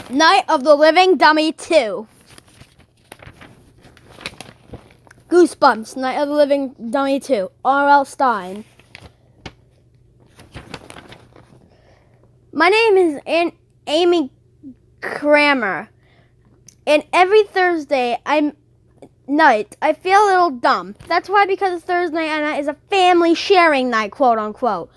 Night of the Living Dummy 2. Goosebumps, Night of the Living Dummy 2. R.L. Stine. My name is Amy Kramer, and every Thursday night I feel a little dumb. That's why, because Thursday night is a family sharing night, quote unquote.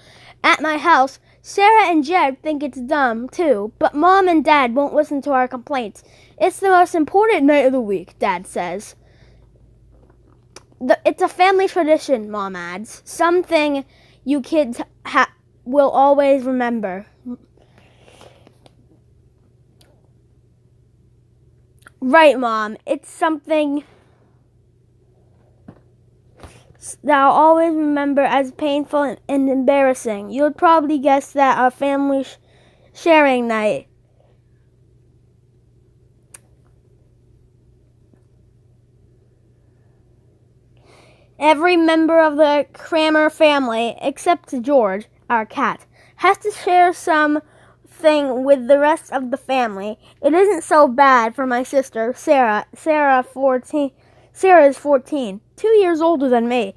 At my house, Sarah and Jed think it's dumb too, but Mom and Dad won't listen to our complaints. It's the most important night of the week, Dad says. It's a family tradition, Mom adds. Something you kids will always remember. Right, Mom. It's something that I'll always remember as painful and embarrassing. You would probably guess that our family sharing night. Every member of the Kramer family, except George, our cat, has to share something with the rest of the family. It isn't so bad for my sister, Sarah. Sarah is 14, 2 years older than me,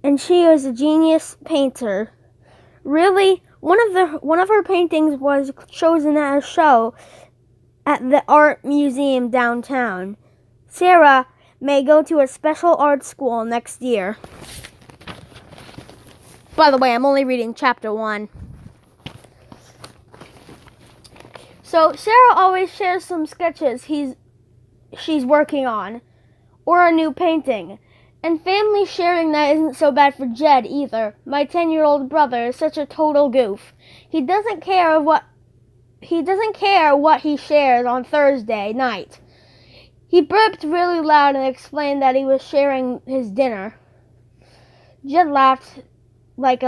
and she is a genius painter. Really, one of her paintings was chosen at a show at the art museum downtown. Sarah may go to a special art school next year. By the way, I'm only reading chapter 1. So Sarah always shares some sketches she's working on, or a new painting. And family sharing night isn't so bad for Jed either. My 10-year-old brother is such a total goof. He doesn't care what he shares on Thursday night. He burped really loud and explained that he was sharing his dinner. Jed laughed Jed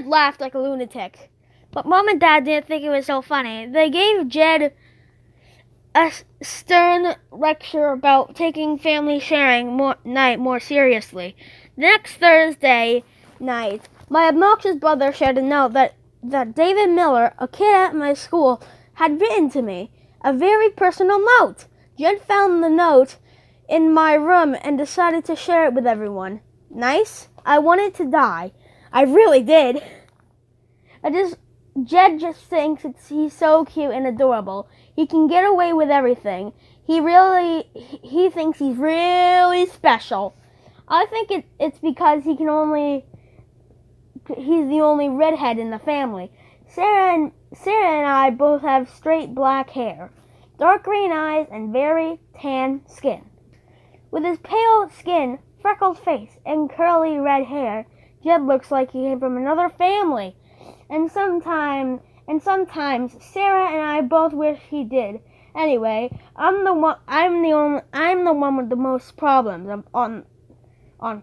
laughed like a lunatic. But Mom and Dad didn't think it was so funny. They gave Jed a stern lecture about taking family sharing night more seriously. Next Thursday night, my obnoxious brother shared a note that David Miller, a kid at my school, had written to me. A very personal note. Jed found the note in my room and decided to share it with everyone. Nice? I wanted to die. I really did. Jed just thinks he's so cute and adorable. He can get away with everything. He thinks he's really special. I think it's because he's the only redhead in the family. Sarah and I both have straight black hair, dark green eyes, and very tan skin. With his pale skin, freckled face, and curly red hair, Jed looks like he came from another family. And sometimes Sarah and I both wish he did. Anyway, I'm the one with the most problems on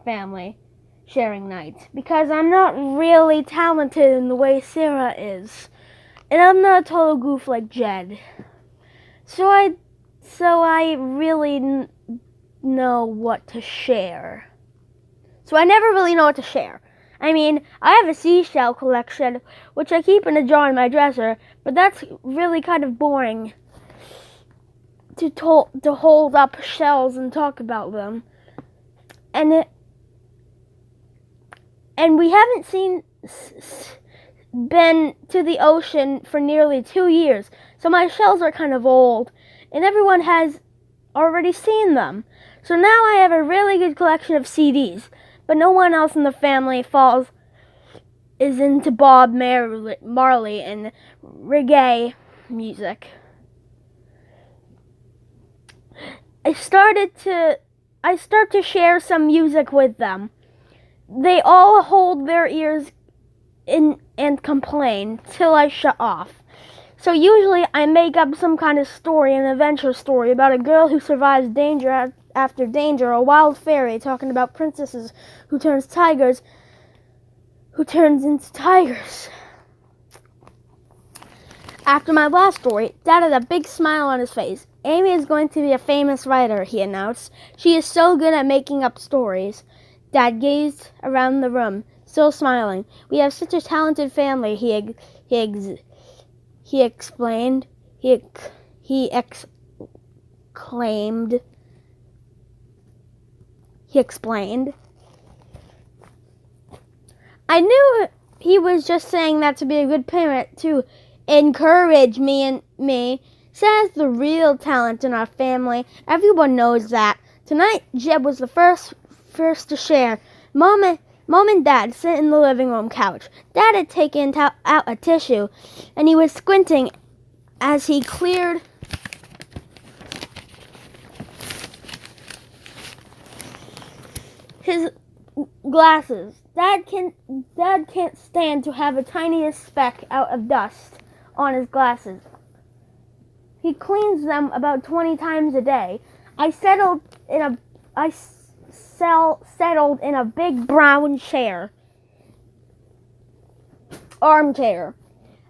family sharing night, because I'm not really talented in the way Sarah is, and I'm not a total goof like Jed. So I really know what to share. So I never really know what to share. I mean, I have a seashell collection, which I keep in a jar in my dresser, but that's really kind of boring to hold up shells and talk about them. And we haven't been to the ocean for nearly 2 years, so my shells are kind of old, and everyone has already seen them. So now I have a really good collection of CDs, but no one else in the family is into Bob Marley and reggae music. I start to share some music with them. They all hold their ears in and complain till I shut off. So usually I make up some kind of story, an adventure story about a girl who survives danger after danger, a wild fairy talking about princesses who turns into tigers. After my last story, Dad had a big smile on his face. Amy is going to be a famous writer, he announced. She is so good at making up stories. Dad gazed around the room, still smiling. We have such a talented family, he explained. He explained. I knew he was just saying that to be a good parent, to encourage me. Says the real talent in our family. Everyone knows that. Tonight, Jed was the first to share. Mom and Dad sit in the living room couch. Dad had taken out a tissue, and he was squinting as he cleared his glasses. Dad can't stand to have the tiniest speck out of dust on his glasses. He cleans them about 20 times a day. I settled in a big brown armchair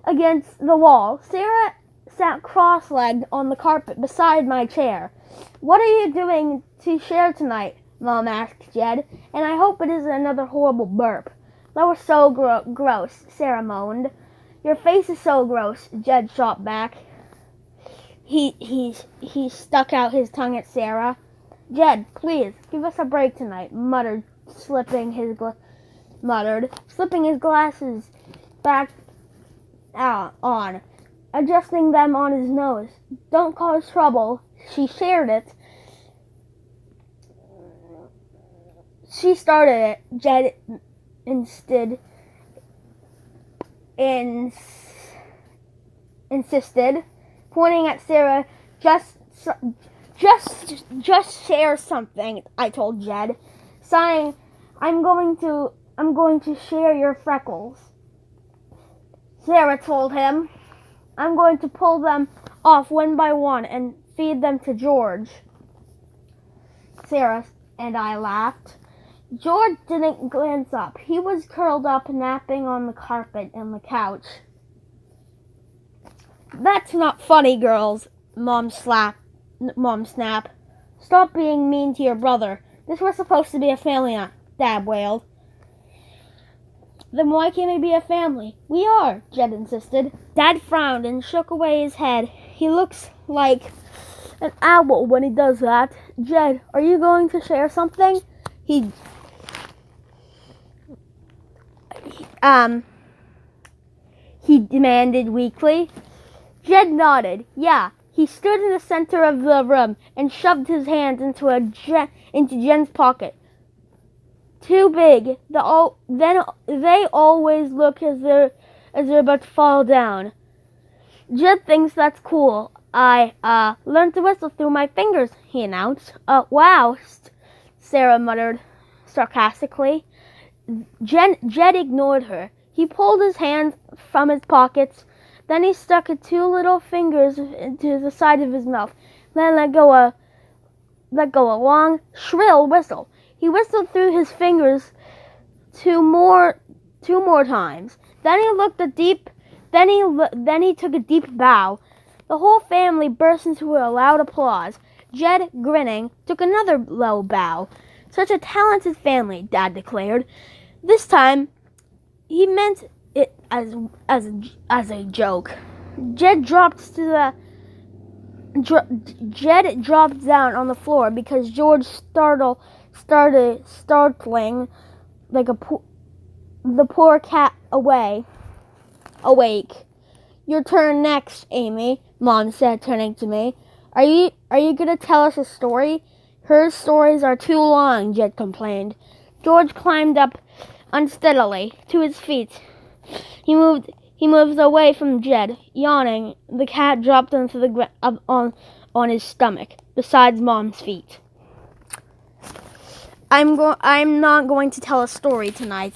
against the wall. Sarah sat cross-legged on the carpet beside my chair. What are you doing to share tonight? Mom asked Jed, and I hope it isn't another horrible burp. That was so gross, Sarah moaned. Your face is so gross, Jed shot back. He stuck out his tongue at Sarah. Jed, please, give us a break tonight, muttered, slipping his glasses back on, adjusting them on his nose. Don't cause trouble. She started it, Jed insisted, pointing at Sarah. Just share something, I told Jed, sighing. I'm going to share your freckles, Sarah told him. I'm going to pull them off one by one and feed them to George. Sarah and I laughed. George didn't glance up. He was curled up, napping on the carpet and the couch. That's not funny, girls, Mom snapped. Stop being mean to your brother. This was supposed to be a family night, Dad wailed. Then why can't we be a family? We are, Jed insisted. Dad frowned and shook away his head. He looks like an owl when he does that. Jed, are you going to share something? He demanded weakly. Jed nodded. Yeah. He stood in the center of the room and shoved his hands into Jen's pocket. Too big. Then they always look as they're about to fall down. Jed thinks that's cool. I learned to whistle through my fingers, he announced. Wow, Sarah muttered sarcastically. Jed ignored her. He pulled his hands from his pockets. Then he stuck 2 little fingers into the side of his mouth. Then let go a long, shrill whistle. He whistled through his fingers two more times. Then he took a deep bow. The whole family burst into a loud applause. Jed, grinning, took another low bow. Such a talented family, Dad declared. This time, he meant it as a joke. Jed dropped down on the floor because George started startling like the poor cat awake. Your turn next, Amy, Mom said, turning to me. Are you going to tell us a story? Her stories are too long, Jed complained. George climbed up unsteadily to his feet. He moved away from Jed, yawning. The cat dropped onto the ground on his stomach, beside Mom's feet. I'm not going to tell a story tonight,